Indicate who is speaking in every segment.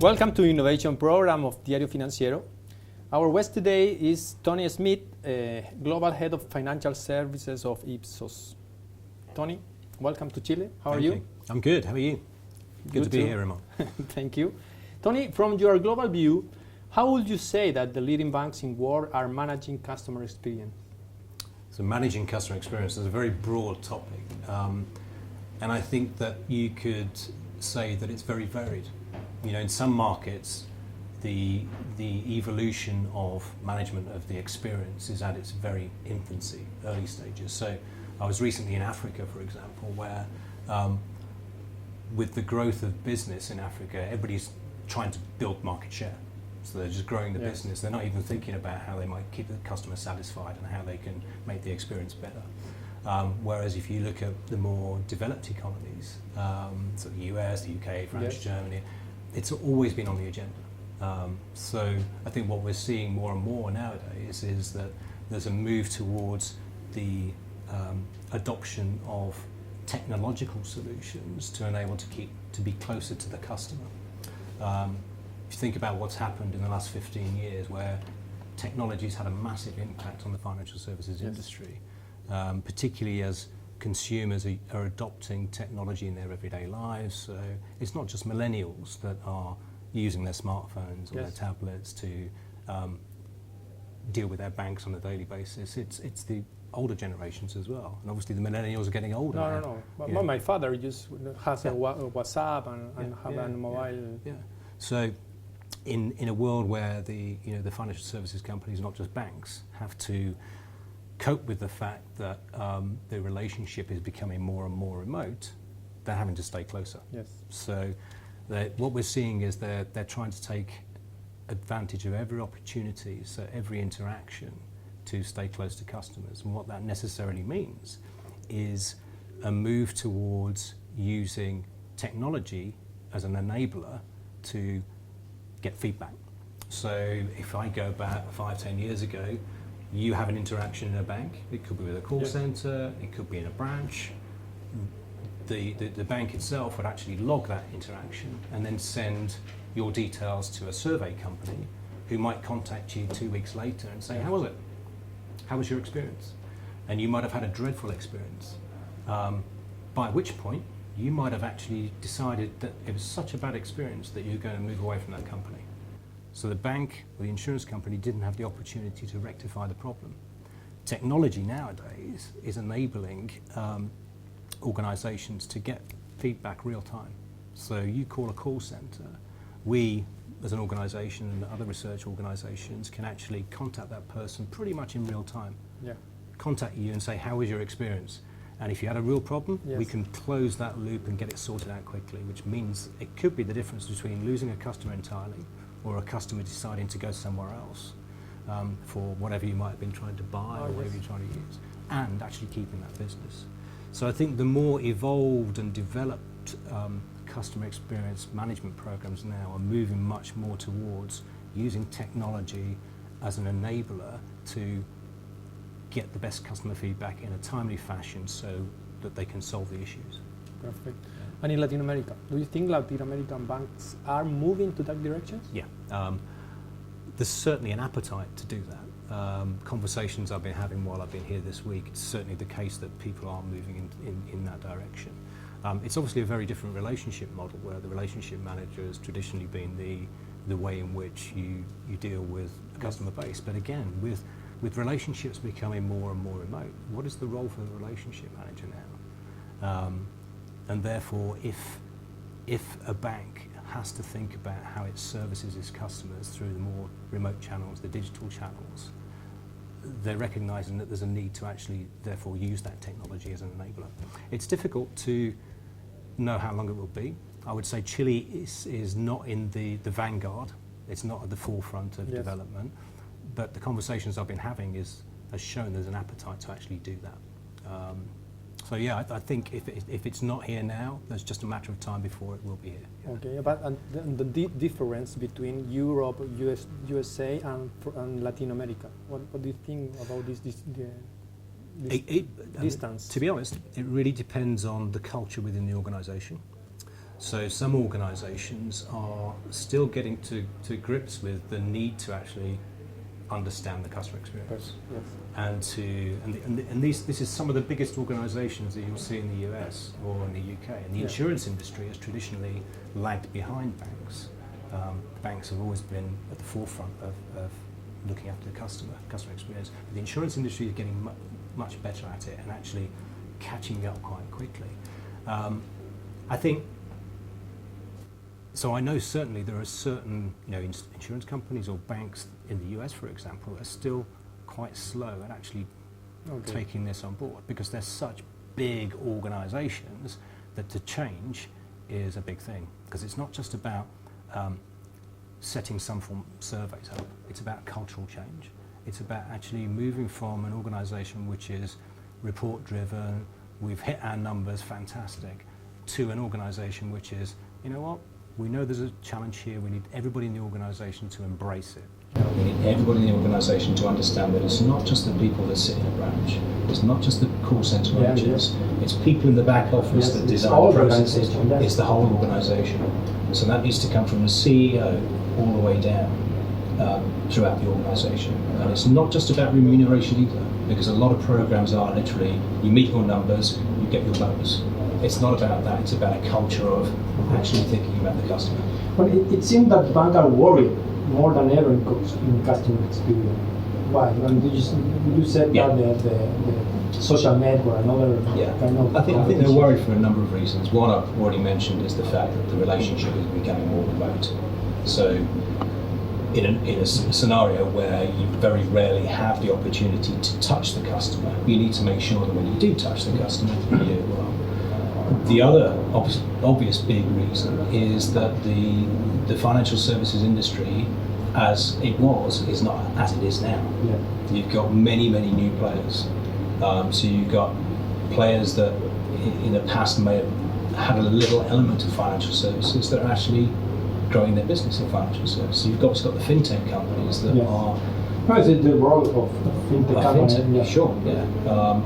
Speaker 1: Welcome to Innovation Program of Diario Financiero. Our guest today is Tony Smith, Global Head of Financial Services of Ipsos. Tony, welcome to Chile. How are you?
Speaker 2: I'm good. How are you? Good to be here, Ramon.
Speaker 1: Thank you. Tony, from your global view, how would you say that the leading banks in the world are managing customer experience?
Speaker 2: So managing customer experience is a very broad topic. And I think that you could say that it's very varied. You know, in some markets, the evolution of management of the experience is at its very infancy, early stages. So I was recently in Africa, for example, where with the growth of business in Africa, everybody's trying to build market share. So they're just growing the business. They're not even thinking about how they might keep the customer satisfied and how they can make the experience better. Whereas if you look at the more developed economies, so the US, the UK, France, Germany, it's always been on the agenda. So I think what we're seeing more and more nowadays is that there's a move towards the adoption of technological solutions to enable to be closer to the customer. If you think about what's happened in the last 15 years, where technology's had a massive impact on the financial services industry, particularly as consumers are adopting technology in their everyday lives. So it's not just millennials that are using their smartphones or their tablets to deal with their banks on a daily basis. It's the older generations as well, and obviously the millennials are getting older.
Speaker 1: No. But my father just has a WhatsApp and have a mobile.
Speaker 2: Yeah. So in a world where the financial services companies, not just banks, have to cope with the fact that the relationship is becoming more and more remote, they're having to stay closer.
Speaker 1: Yes.
Speaker 2: So what we're seeing is they're trying to take advantage of every opportunity, so every interaction, to stay close to customers. And what that necessarily means is a move towards using technology as an enabler to get feedback. So if I go back 5-10 years ago, you have an interaction in a bank. It could be with a call center, it could be in a branch. The bank itself would actually log that interaction and then send your details to a survey company who might contact you 2 weeks later and say, how was it? How was your experience? And you might have had a dreadful experience, by which point you might have actually decided that it was such a bad experience that you're going to move away from that company. So the bank or the insurance company didn't have the opportunity to rectify the problem. Technology nowadays is enabling organizations to get feedback real time. So you call a call center, we as an organization and other research organizations can actually contact that person pretty much in real time.
Speaker 1: Yeah.
Speaker 2: Contact you and say, how was your experience? And if you had a real problem, we can close that loop and get it sorted out quickly, which means it could be the difference between losing a customer entirely or a customer deciding to go somewhere else for whatever you might have been trying to buy or whatever you're trying to use, and actually keeping that business. So I think the more evolved and developed customer experience management programs now are moving much more towards using technology as an enabler to get the best customer feedback in a timely fashion so that they can solve the issues.
Speaker 1: Perfect. And in Latin America, do you think Latin American banks are moving to that direction?
Speaker 2: Yeah, there's certainly an appetite to do that. Conversations I've been having while I've been here this week, it's certainly the case that people are moving in that direction. It's obviously a very different relationship model where the relationship manager has traditionally been the way in which you deal with a customer base. But again, with relationships becoming more and more remote, what is the role for the relationship manager now? And therefore, if a bank has to think about how it services its customers through the more remote channels, the digital channels, they're recognizing that there's a need to actually therefore use that technology as an enabler. It's difficult to know how long it will be. I would say Chile is not in the vanguard. It's not at the forefront of development. But the conversations I've been having has shown there's an appetite to actually do that. So yeah, I think if it's not here now, there's just a matter of time before it will be here. Yeah.
Speaker 1: Okay, but the difference between Europe, USA, and Latin America. What do you think about this distance?
Speaker 2: To be honest, it really depends on the culture within the organisation. So some organisations are still getting to grips with the need to actually understand the customer experience,
Speaker 1: Yes.
Speaker 2: and this is some of the biggest organisations that you'll see in the US or in the UK. And the insurance industry has traditionally lagged behind banks. Banks have always been at the forefront of looking after the customer experience. But the insurance industry is getting much better at it and actually catching up quite quickly. I think. So I know certainly there are certain insurance companies or banks in the US, for example, are still quite slow at actually taking this on board because they're such big organisations that to change is a big thing. Because it's not just about setting some form of surveys up, it's about cultural change. It's about actually moving from an organisation which is report driven, we've hit our numbers, fantastic, to an organisation which is, you know what, we know there's a challenge here, we need everybody in the organisation to embrace it.
Speaker 3: We need everybody in the organisation to understand that it's not just the people that sit in a branch, it's not just the call centre managers, it's people in the back office that design the processes, it's the whole organisation. So that needs to come from the CEO all the way down throughout the organisation. And it's not just about remuneration either, because a lot of programmes are literally, you meet your numbers, you get your bonus. It's not about that, it's about a culture of actually thinking about the customer.
Speaker 4: Well, it seems that banks are worried more than ever in customer experience. Why? And you said that the social network, another kind of...
Speaker 3: I think they're worried for a number of reasons. One I've already mentioned is the fact that the relationship is becoming more remote. So in a scenario where you very rarely have the opportunity to touch the customer, you need to make sure that when you do touch the customer, you do it well. The other obvious big reason is that the financial services industry, as it was, is not as it is now. You've got many new players. So you've got players that in the past may have had a little element of financial services that are actually growing their business in financial services. You've obviously got the fintech companies that are...
Speaker 4: How is it the role of fintech companies?
Speaker 3: Sure,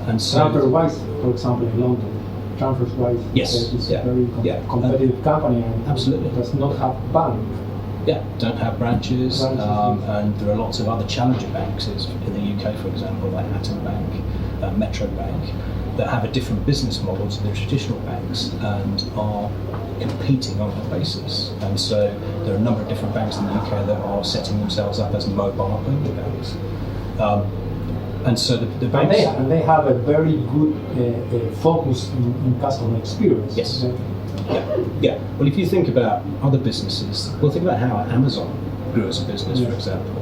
Speaker 3: and so...
Speaker 4: TransferWise, for example, in London. TransferWise is a very competitive company and
Speaker 3: absolutely
Speaker 4: does not have bank.
Speaker 3: Don't have branches, and there are lots of other challenger banks in the UK, for example, like Atom Bank, Metro Bank, that have a different business model to the traditional banks and are competing on that basis. And so there are a number of different banks in the UK that are setting themselves up as mobile-only banks. And so the banks...
Speaker 4: And they have a very good focus in customer experience.
Speaker 3: Yes. Well, if you think about other businesses, well, think about how Amazon grew as a business, for example.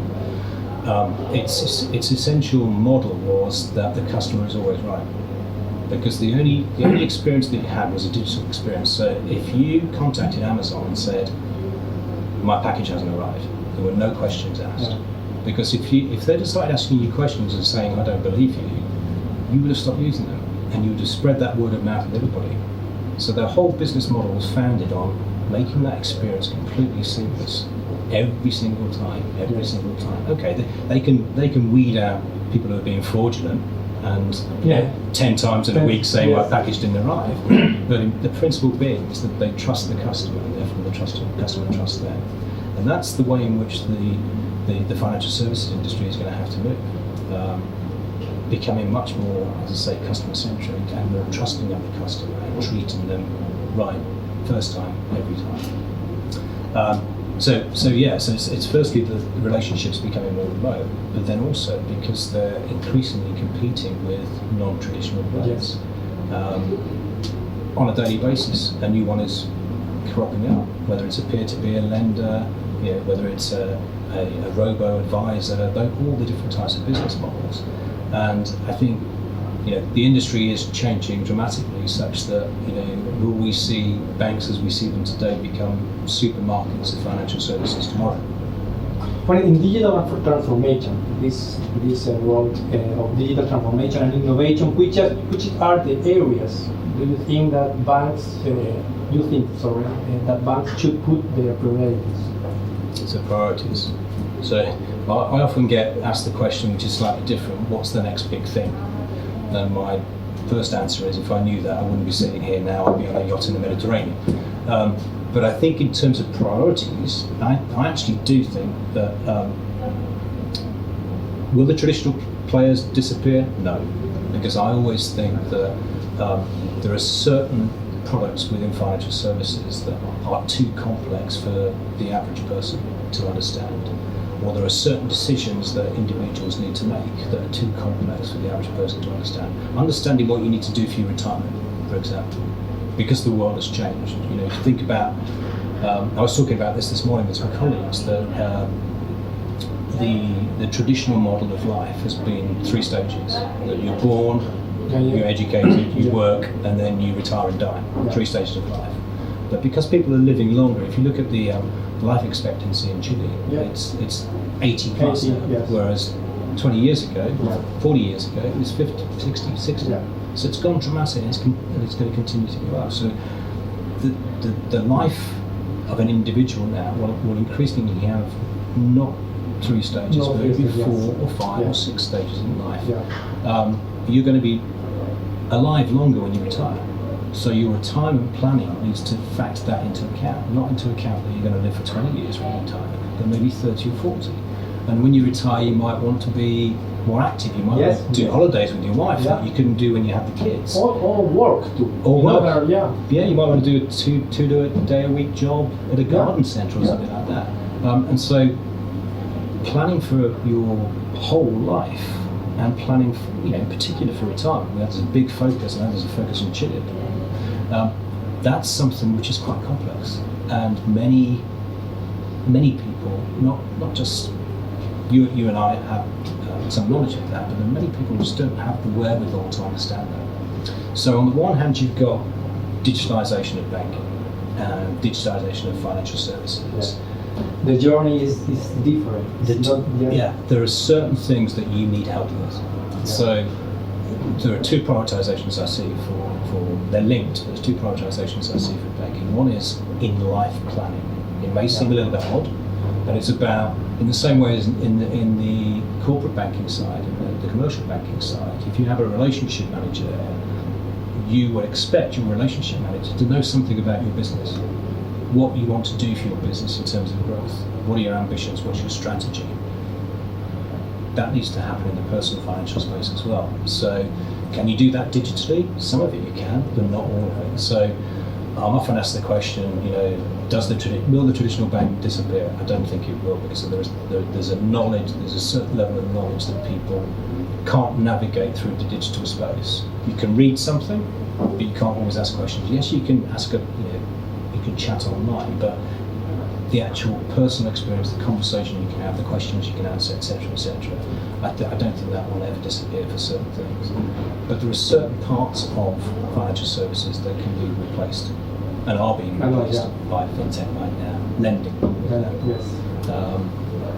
Speaker 3: Its essential model was that the customer is always right, because the only experience that you had was a digital experience. So if you contacted Amazon and said, "My package hasn't arrived," there were no questions asked. Because if they just started asking you questions and saying, "I don't believe you," you would have stopped using them, and you would have spread that word of mouth with everybody. So their whole business model was founded on making that experience completely seamless every single time. Okay, they can weed out people who are being fraudulent and 10 times in a week saying my package didn't arrive. But the principle being is that they trust the customer, and therefore the customer trusts them. And that's the way in which the financial services industry is going to have to move. Becoming much more, as I say, customer-centric and more trusting of the customer and treating them right first time, every time. So it's firstly the relationships becoming more remote, but then also because they're increasingly competing with non-traditional players. On a daily basis, a new one is cropping up, whether it's a peer-to-peer lender, whether it's a robo-advisor, all the different types of business models. And I think the industry is changing dramatically, such that will we see banks as we see them today become supermarkets of financial services tomorrow?
Speaker 4: Well, in digital transformation, this role of digital transformation and innovation, which are the areas do you think that banks that banks should put their priorities?
Speaker 3: So priorities. So I often get asked the question, which is slightly different: what's the next big thing? And my first answer is, if I knew that, I wouldn't be sitting here now. I'd be on a yacht in the Mediterranean. But I think in terms of priorities, I actually do think that will the traditional players disappear? No, because I always think that there are certain products within financial services that are too complex for the average person to understand, or there are certain decisions that individuals need to make that are too complex for the average person to understand. Understanding what you need to do for your retirement, for example, because the world has changed. You know, if you think about, I was talking about this morning with my colleagues, that the traditional model of life has been 3 stages. That you're born, you're educated, you work, and then you retire and die. 3 stages of life. But because people are living longer, if you look at the life expectancy in Chile, it's 80 plus now, whereas 20 years ago, 40 years ago, it was 50, 60, 60. So it's gone dramatic, and it's going to continue to go up. So the life of an individual now will increasingly have not 3 stages, but maybe 4 or 5 or 6 stages in life. You're going to be alive longer when you retire. So your retirement planning needs to factor that into account, not into account that you're going to live for 20 years when you retire, but maybe 30 or 40. And when you retire, you might want to be more active. You might want to do holidays with your wife that you couldn't do when you had the kids.
Speaker 4: Or work too.
Speaker 3: Or work. Yeah, you might want to do a two-day-a-week job at a garden centre or something like that. And so planning for your whole life and planning, in particular for retirement, where there's a big focus, and there's a focus on Chile. That's something which is quite complex, and many people, not just you and I have some knowledge of that, but there are many people who just don't have the wherewithal to understand that. So on the one hand, you've got digitalisation of banking and digitalisation of financial services.
Speaker 4: The journey is different.
Speaker 3: There are certain things that you need help with. So there are 2 prioritizations I see for they're linked. There's 2 prioritizations I see for banking. One is in-life planning. It may seem a little bit odd, but it's about, in the same way as in the corporate banking side and the commercial banking side, if you have a relationship manager there, you would expect your relationship manager to know something about your business, what you want to do for your business in terms of growth, what are your ambitions, what's your strategy. That needs to happen in the personal financial space as well. So can you do that digitally? Some of it you can, but not all of it. So I'm often asked the question, will the traditional bank disappear? I don't think it will, because there's a certain level of knowledge that people can't navigate through the digital space. You can read something, but you can't always ask questions. Yes, you can ask you can chat online, but the actual personal experience, the conversation you can have, the questions you can answer, etc., etc. I don't think that will ever disappear for certain things. But there are certain parts of financial services that can be replaced and are being replaced by fintech right now. Lending.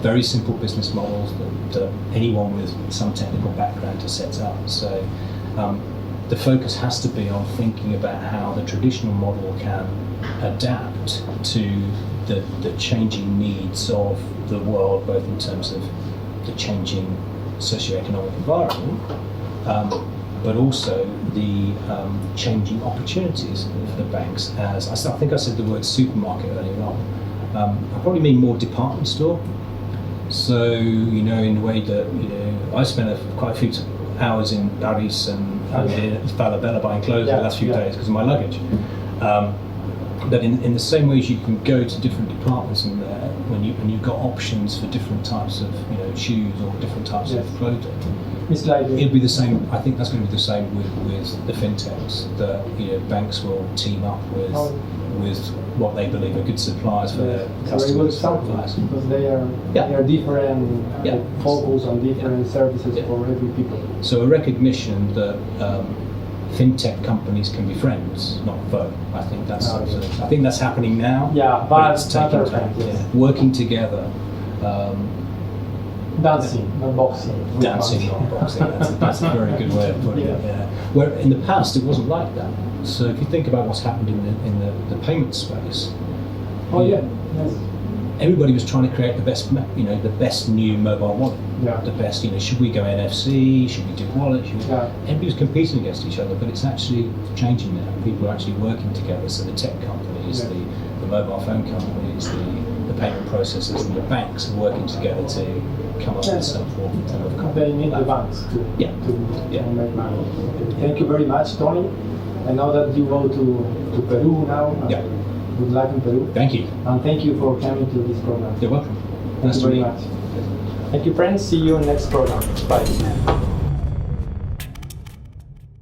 Speaker 3: Very simple business models that anyone with some technical background to set up. So the focus has to be on thinking about how the traditional model can adapt to the changing needs of the world, both in terms of the changing socioeconomic environment, but also the changing opportunities for the banks. As I think I said the word supermarket earlier on. I probably mean more department store. So in the way that I spent quite a few hours in Paris and Falabella buying clothes the last few days because of my luggage. But in the same way as you can go to different departments in there when you've got options for different types of shoes or different types of clothing.
Speaker 4: It's like
Speaker 3: it'll be the same. I think that's going to be the same with the fintechs. That banks will team up with what they believe are good suppliers for their customers.
Speaker 4: Because they are different focus on different services for every people.
Speaker 3: So a recognition that fintech companies can be friends, not foe. I think that's happening now.
Speaker 4: Yeah, but
Speaker 3: it's taking time. Working together.
Speaker 4: Dancing, not boxing.
Speaker 3: Dancing, not boxing. That's a very good way of putting it. Yeah. Where in the past it wasn't like that. So if you think about what's happened in the payment space.
Speaker 4: Oh yeah. Yes.
Speaker 3: everybody was trying to create the best, the best new mobile wallet.
Speaker 4: Yeah.
Speaker 3: The best, should we go NFC? Should we do wallet?
Speaker 4: Yeah.
Speaker 3: Everybody was competing against each other, but it's actually changing now. People are actually working together. So the tech companies,
Speaker 4: Yeah.
Speaker 3: the mobile phone companies, the payment processors, and the banks are working together to come up with some form of
Speaker 4: They need the
Speaker 3: platform.
Speaker 4: banks to
Speaker 3: Yeah.
Speaker 4: to make money. Okay. Thank you very much, Tony. I know that you go to Peru now.
Speaker 3: Yeah.
Speaker 4: Good luck in Peru.
Speaker 3: Thank you.
Speaker 4: And thank you for coming to this program.
Speaker 3: You're welcome.
Speaker 4: Thank
Speaker 3: Nice
Speaker 4: you
Speaker 3: to
Speaker 4: very
Speaker 3: meet you.
Speaker 4: much. Thank you, friends. See you in next program. Bye.